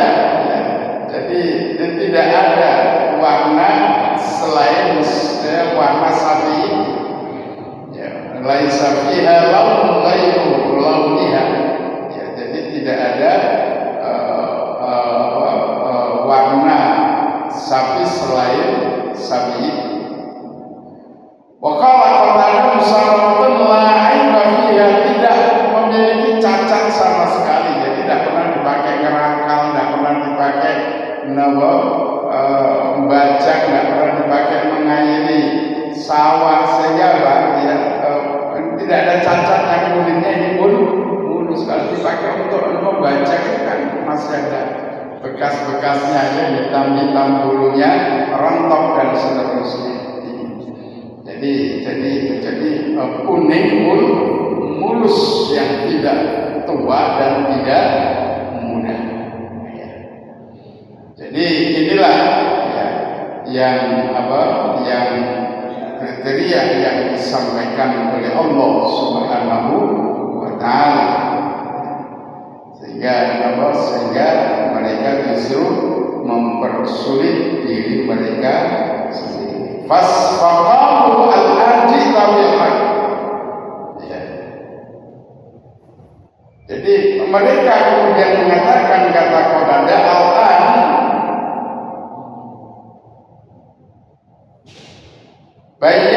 jadi tidak ada warna selain warna sapi itu. Laisa fiha laun ghairu launiha. Ya, jadi tidak ada warna sapi selain sapi itu. Wa qala qala musallamatun la aiba fiha, tidak memiliki cacat sama sekali. Jadi tidak pernah dipakai kerakal, tidak pernah dipakai membajak, tidak pernah dipakai mengairi sawah, sehingga tidak ada cacatnya, kulitnya ini pun mulus. Kalau dipakai untuk membajak itu kan masih ada bekas-bekasnya, ya, hitam-hitam bulunya, rontok dan seterusnya. Jadi kuning mulus, yang tidak tua dan tidak muda. Jadi inilah ya, yang kriteria yang disampaikan oleh Allah Subhanahu wa taala, sehingga mereka justru mempersulit diri mereka sendiri. Fasfaqahu al-ajita bil haq. Jadi mereka kemudian mengatakan kata Qadada al-an baik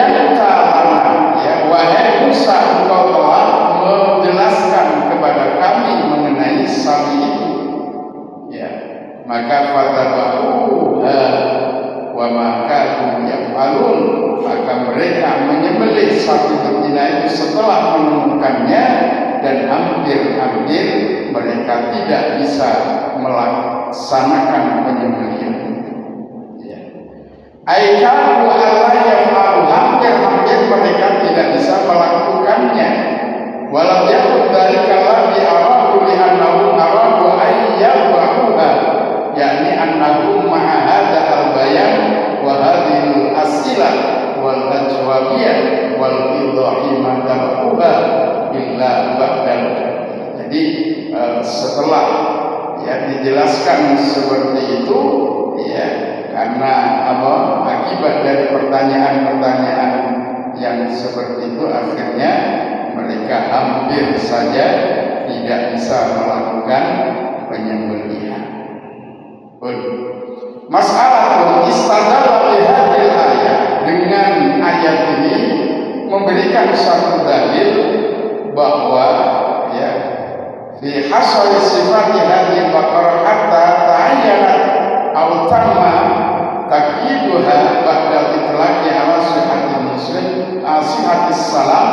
maka fadzabahuha wa ma kanu yaf'alun, maka mereka menyembelih sapi betina itu setelah menemukannya, dan hampir-hampir mereka tidak bisa melaksanakan penyembelihan. Aikanu Allah yaf'alu, hampir-hampir mereka tidak bisa melakukannya. Walau yakun dzalika ladzi aradu li annahu aradu ayyabahuha, yakni annahu ma'a hadza al-bayan wa hadhil as'ilah wal ajwabiyah wal idahi ma tabahuha illa ba'dal. Jadi setelah ya dijelaskan seperti itu, ya, karena akibat dari pertanyaan-pertanyaan yang seperti itu, akhirnya mereka hampir saja tidak bisa melakukan penyembelihan. Masalah istadalla bihadil ayat, dengan ayat ini memberikan satu dalil bahwa ya fi hasal sifati hadhihi baqarah hatta ta'ayyana aw tamma taqyiduha ba'da itlaqi ala sihhatil muslim sihhatis salam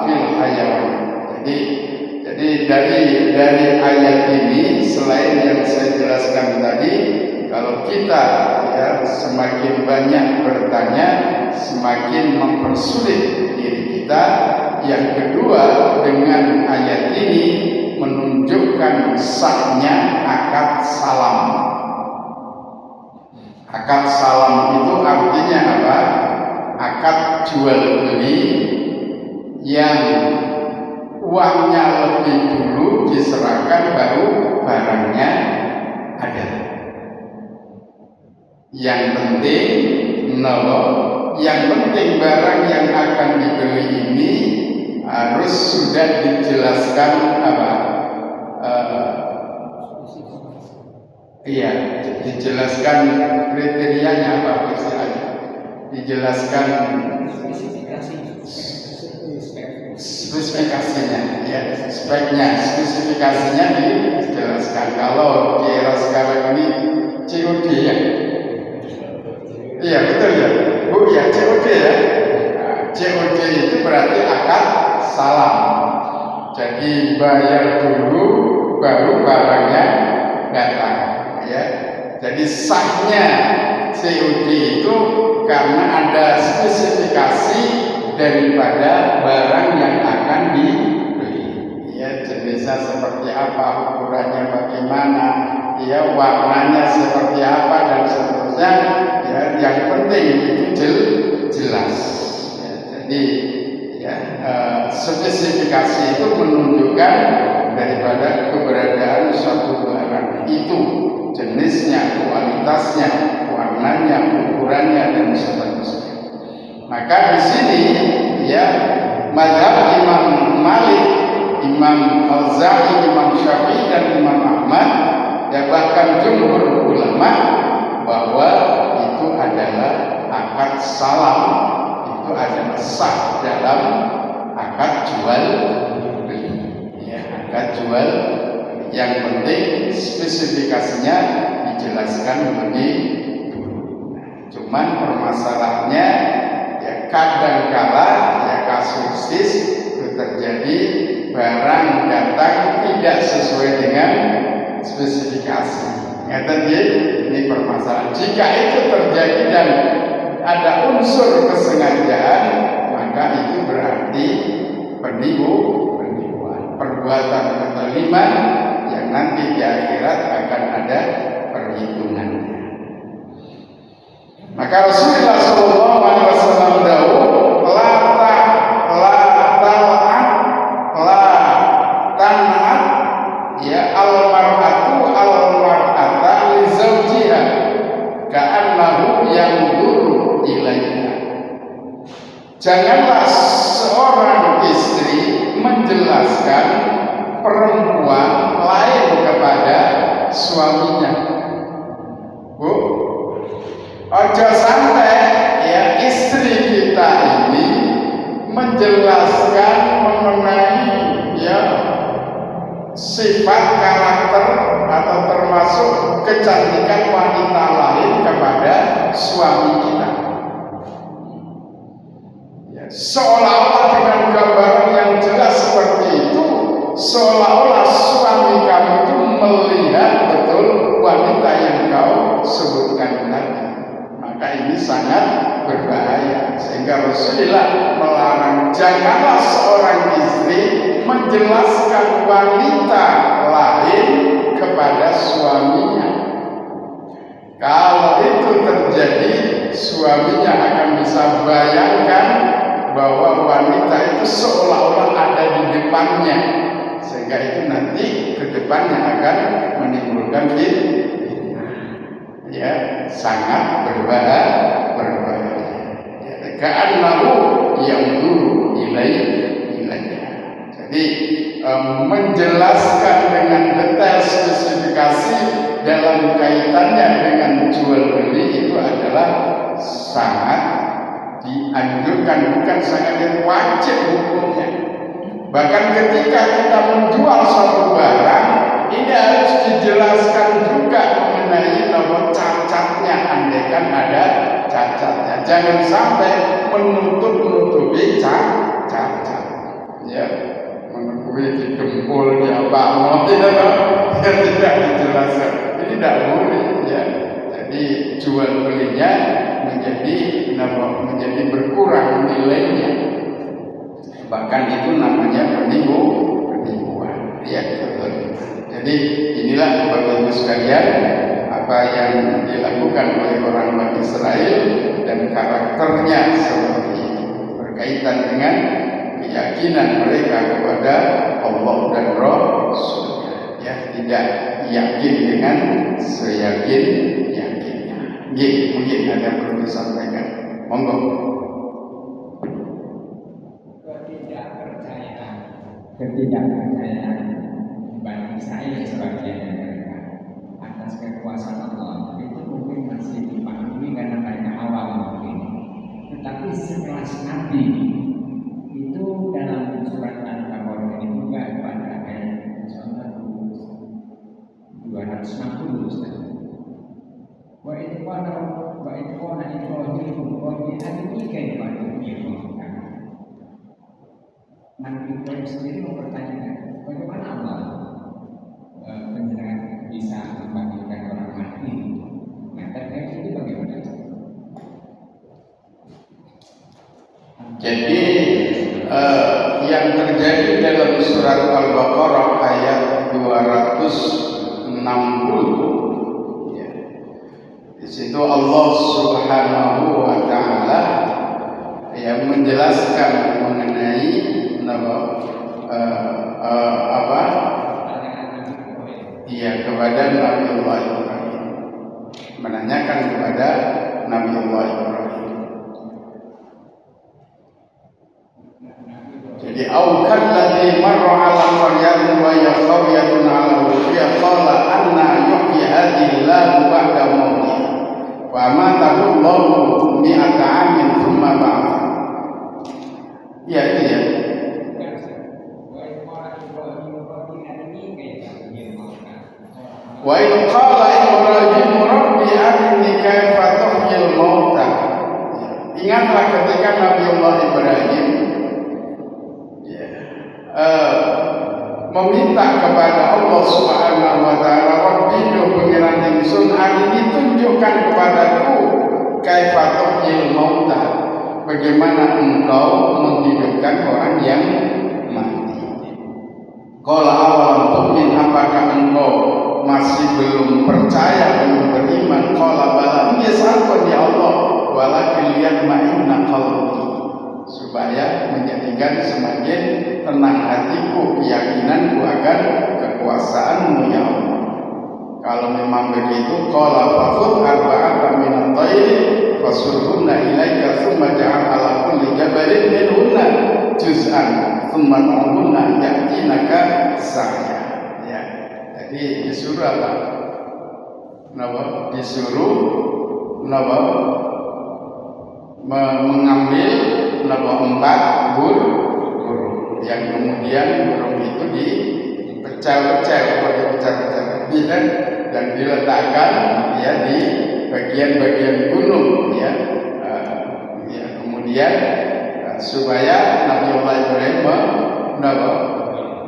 fil hayawan. Jadi dari ayat ini, selain yang saya jelaskan tadi, kalau kita ya semakin banyak bertanya, semakin mempersulit diri kita. Yang kedua, dengan ayat ini menunjukkan sahnya akad salam. Akad salam itu artinya apa? Akad jual beli yang uangnya lebih dulu diserahkan, baru barangnya ada. Yang penting barang yang akan dibeli ini harus sudah dijelaskan dijelaskan kriterianya apa istilahnya, dijelaskan spesifikasinya, ya, spesifikasinya dijelaskan. Kalau di era sekarang ini COD ya, iya betul ya, Bu ya, COD ya. COD itu berarti akad salam. Jadi bayar dulu baru barangnya datang, ya. Jadi sahnya COD itu karena ada spesifikasi daripada barang yang akan dibeli, ya, jenisnya seperti apa, ukurannya bagaimana, ya, warnanya seperti apa, dan seterusnya, ya. Yang penting itu jelas, ya. Jadi ya, spesifikasi itu menunjukkan daripada keberadaan suatu barang itu, jenisnya, kualitasnya, warnanya, ukurannya, dan seterusnya. Maka di sini ya mazhab Imam Malik, Imam Al-Za'i, Imam Syafi'i, dan Imam Ahmad, ya bahkan jumhur ulama, bahwa itu adalah akad salam, itu adalah sah dalam akad jual beli, ya, akad jual beli. Yang penting spesifikasinya dijelaskan lebih dulu. Cuman permasalahannya ya kadang-kala ya kasuistis itu terjadi barang datang tidak sesuai dengan spesifikasi. Ya tadi ini permasalahan. Jika itu terjadi dan ada unsur kesengajaan, maka itu berarti penipuan, perbuatan kezaliman yang nanti di akhirat akan ada perhitungannya. Maka Rasulullah SAW dahulu tanat ya al-mar'atu al-mar'ata li zawjiha ka'annahu yanzuru ilaiha. Janganlah seorang istri menjelaskan perempuan lain kepada suaminya. Bu, ojo santai ya, istri kita ini menjelaskan mengenai ya sifat karakter atau termasuk kecantikan wanita lain kepada suami kita. Ya, seolah-olah dengan gambaran yang jelas seperti itu, seolah-olah suami kamu itu melihat betul wanita yang kau sebutkan tadi. Maka ini sangat berbahaya, sehingga Rasulullah melarang janganlah seorang istri menjelaskan wanita lain kepada suaminya. Kalau itu terjadi, suaminya akan bisa bayangkan bahwa wanita itu seolah-olah ada di depannya, sehingga itu nanti ke depannya akan menimbulkan fitnah. Ya, sangat berbahaya. Ya, ka'annahu yanzuru ilaiha. Jadi menjelaskan dengan detail spesifikasi dalam kaitannya dengan jual beli itu adalah sangat dianjurkan, bukan sangat wajib hukumnya. Bahkan ketika kita menjual suatu barang, ini harus dijelaskan juga mengenai nomor cacatnya, andaikan ada cacatnya. Jangan sampai menutup-nutupi cacat. Ya, menutupi gempolnya Pak Mo, tidak dijelaskan. Ini tidak boleh. Ya, jadi jual belinya menjadi berkurang nilainya. Bahkan itu namanya penipuan. Ya, betul. Jadi inilah Bapak Ibu sekalian apa yang dilakukan oleh orang Bani Israel dan karakternya seperti itu, berkaitan dengan keyakinan mereka kepada Allah dan Rasul-Nya. Ya, tidak yakin dengan seyakin-yakinnya. Mungkin ada yang perlu disampaikan. Monggo. Ketidakpercayaan Bani Israel sebagian mereka atas kekuasaan Allah itu mungkin masih dipahami karena mereka awal mungkin. Tetapi sekelas Nabi itu dalam surat Al-Baqarah ini juga pada ayat 260 wa idh qala Ibrahim rabbi arini kaifa tuhyi'ul mauta. Nabi Ibrahim sendiri mempertanyakan bagaimana Allah benar bisa membangkitkan orang mati. Nah, terkait itu bagaimana? Jadi yang terjadi dalam surat Al-Baqarah ayat 260, ya, di situ Allah Subhanahu wa Ta'ala yang menjelaskan mengenai kepada Nabi Allah Ibrahim, menanyakan kepada Nabi Allah Ibrahim. Jadi aukan ladzi marra 'ala qaryatin wa hiya khawiyatun 'ala urushiha qala anna yuhyi hadhihi Allahu ba'da mautiha wa amatahu Allahu mi'ata 'amin thumma ba'atha. Ya, itu ya. Wa in qala Ibrahim rabbi arini kaifa tuhyil mauta. Ingatlah ketika Nabi Allah Ibrahim meminta kepada Allah Subhanahu wa Ta'ala, rabbi do pengiran ingsun arini tunjukkan kepadaku kaifa tuhyil mauta, bagaimana engkau menghidupkan orang yang mati. Qala awalam tu'min, apakah engkau masih belum percaya, belum beriman? Qala bala, yas'alun ya Allah, walakin liyatma'inna qalbi, supaya menjadikan semakin tenang hatiku, keyakinanku akan kekuasaanmu ya Allah. Kalau memang begitu, qala fakhudh arba'atan minat tayri fasurhunna ilaika thumma ja'al ala kulli jabalin minhunna juz'an thumma ta'hunna ya'tinaka sa'ya. Ya, jadi disuruh apa? Disuruh mengambil 4 burung yang kemudian burung itu dipecah-pecah, dan diletakkan ya di bagian-bagian gunung ya. Kemudian supaya Nabiullah Ibrahim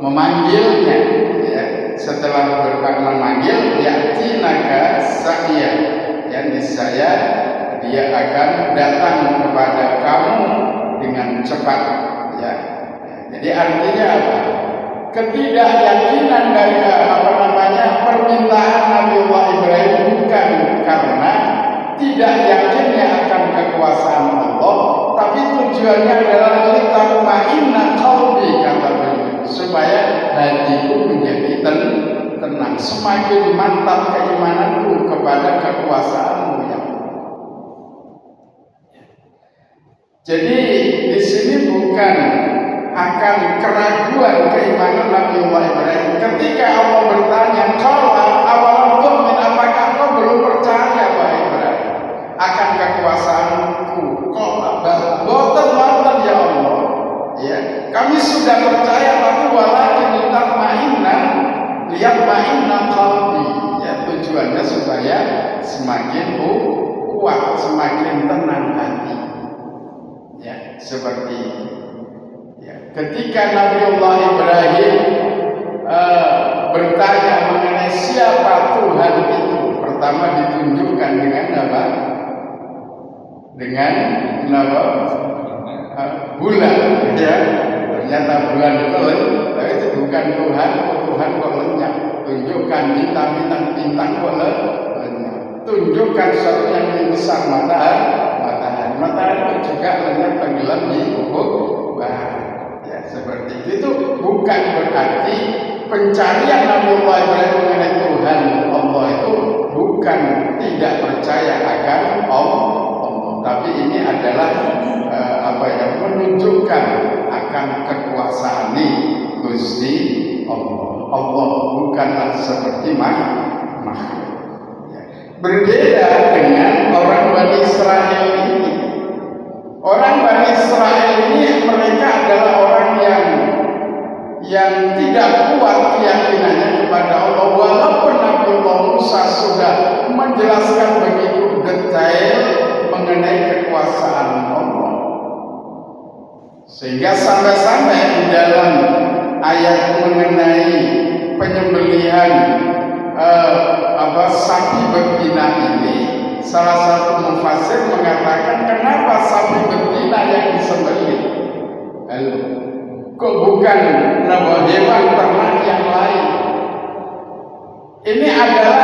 memanggilnya ya. Setelah memanggil yatinaka sa'ya ya, niscaya dia akan datang kepada kamu dengan cepat ya. Jadi artinya apa? Ketidakyakinan dari permintaan Nabiullah Ibrahim bukan karena tidak yakinnya akan kekuasaan Allah, tapi tujuannya adalah litatma'inna qalbi, kata beliau, supaya hatiku menjadi tenang, semakin mantap keimananku kepada kekuasaanmu ya. Jadi di sini bukan akan keraguan keimanan Nabiullah Ibrahim. Ketika Allah bertanya, "Qala awalam tu'min?" Apakah kau belum percaya wahai Ibrahim akan kekuasaanku? Qala boten ya Allah. Ya, kami sudah percaya tapi walakin liyatma'inna qalbi. Ya, tujuannya supaya semakin kuat, semakin tenang hati. Ya, seperti itu. Ya, ketika Nabiullah Ibrahim bertanya mengenai siapa Tuhan itu, pertama ditunjukkan dengan apa? Dengan bulan, ya. Ternyata bulan itu, tapi itu bukan Tuhan kok lenyap. Tunjukkan bintang kok lenyap. Tunjukkan sesuatu yang lebih besar, matahari juga lenyap tenggelam di ufuk barat. Seperti itu bukan berarti pencarian Nabiullah Ibrahim mengenai Tuhan Allah itu bukan tidak percaya akan Allah, tapi ini adalah menunjukkan akan kekuasaan Gusti Allah. Allah bukanlah seperti makhluk. Berbeda dengan orang Bani Israel ini. Orang Bani Israel ini mereka adalah orang yang tidak kuat keyakinannya kepada Allah, walaupun Nabiullah Musa sudah menjelaskan begitu detail mengenai kekuasaan Allah. Sehingga sampai-sampai di dalam ayat mengenai penyembelihan sapi betina ini, salah satu mufasir mengatakan, kenapa sapi betina yang disembelih? Kok bukan hewan ternak yang lain? Ini adalah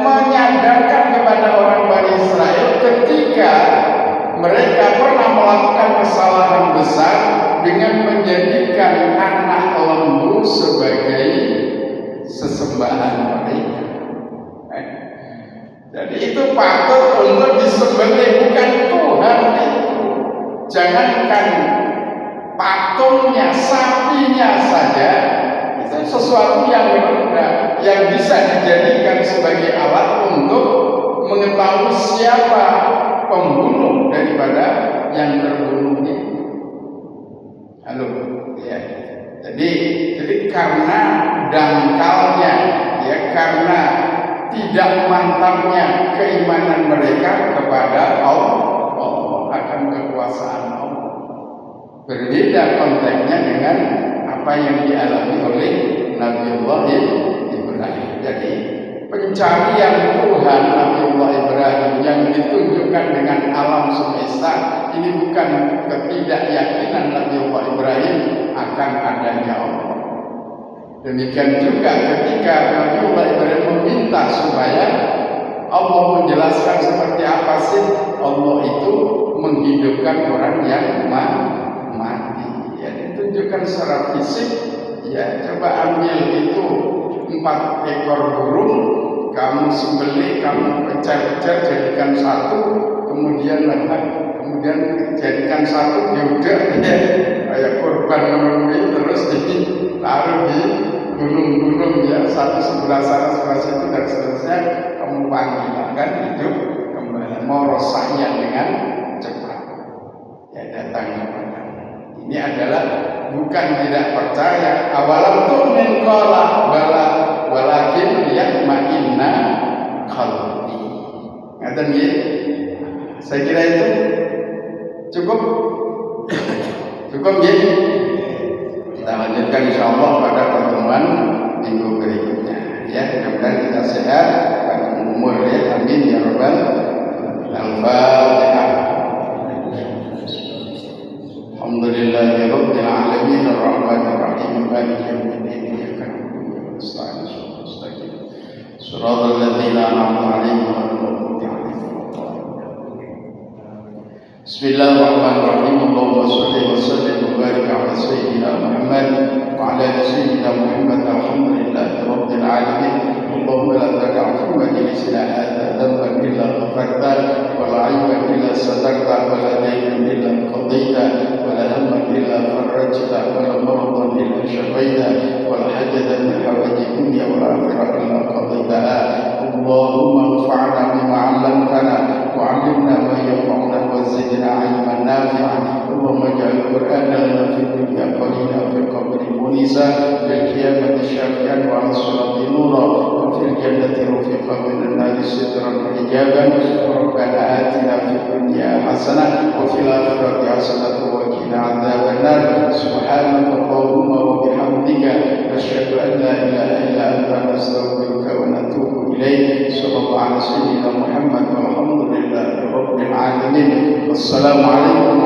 menyadarkan kepada orang Bani Israel ketika mereka pernah melakukan kesalahan besar dengan menjadikan anak lembu sebagai sesembahan mereka. Jadi itu patut untuk disembelih, bukan Tuhan itu. Jangankan patungnya, sapinya saja, itu sesuatu yang rendah, yang bisa dijadikan sebagai alat untuk mengetahui siapa pembunuh daripada yang terbunuh itu. Ya. Jadi karena dangkalnya, ya, karena tidak mantapnya keimanan mereka kepada Allah akan kekuasaan Allah. Berbeda konteksnya dengan apa yang dialami oleh Nabiullah Ibrahim. Jadi pencarian Tuhan Nabiullah Ibrahim yang ditunjukkan dengan alam semesta ini bukan ketidakyakinan Nabiullah Ibrahim akan adanya Allah. Demikian juga ketika Nabiullah Ibrahim meminta supaya Allah menjelaskan seperti apa sih Allah itu menghidupkan orang yang mati. Ya, ditunjukkan secara fisik. Ya, coba ambil itu 4 ekor burung, kamu sembelih, kamu pecah-pecah jadikan satu, kemudian jadikan satu diudah, ya, kayak korban memenuhi, terus ditaruh di gunung-gunung, ya, satu sebelah sana sebelah situ dan seterusnya, kamu panggilkan hidup kembali, mau rosaknya dengan cepat, ya, datang kepada. Ini adalah bukan tidak percaya, awalam tu'min qala bala, walakin yatma'inna qalbi. Ngaten nggih. Saya kira itu cukup. Cukup nggih. Kita lanjutkan insyaallah pada pertemuan minggu berikutnya. Ya, mudah-mudahan kita sehat, panjang umur ya. Amin ya rabbal alamin. Alhamdulillahi rabbil alamin arrahmanir rahim maliki yaumiddin iyyaka na'budu wa nasta'in ihdinas mustaqim shiratal ladzina an'amta 'alaihim ghairil maghdubi 'alaihim waladdallin. Bismillahirrahmanirrahim. Allahumma shalli wa sallim wa barik 'ala sayyidina Muhammad wa 'ala ali sayyidina Muhammad. Alhamdulillahi rabbil alamin. Allahumma la tad'a fi majlisina hadha dhanban illa ghafarta wa la 'ayban illa satarta wa la daynan illa qadaita wa la hamman illa farajta wa la maradan illa shafaita wa la hajatan min hawaiji dunya wal akhirah illa qadaitaha. Allahumma anfa'na bima 'allamtana wa 'allimna ma yanfa'una wa zidna 'ilman nafi'an. Allahumma ij'al Qur'ana lana fid dunya qalila fil qabri munisa fil qiyamati syafi'an wa 'ala sirati nura wa fil jannati rafiqan minan nari sitran wa hijaban. Rabbana atina fid dunya hasanah wa fil akhirati hasanah wa qina adzaban nar. Subhanaka Allahumma wa bihamdika asyhadu an la ilaha illa anta nastaghfiruka wa natubu ilaik. Sallallahu alaihi wa sallam Muhammad walhamdulillahi rabbil alamin. Wassalamu alaikum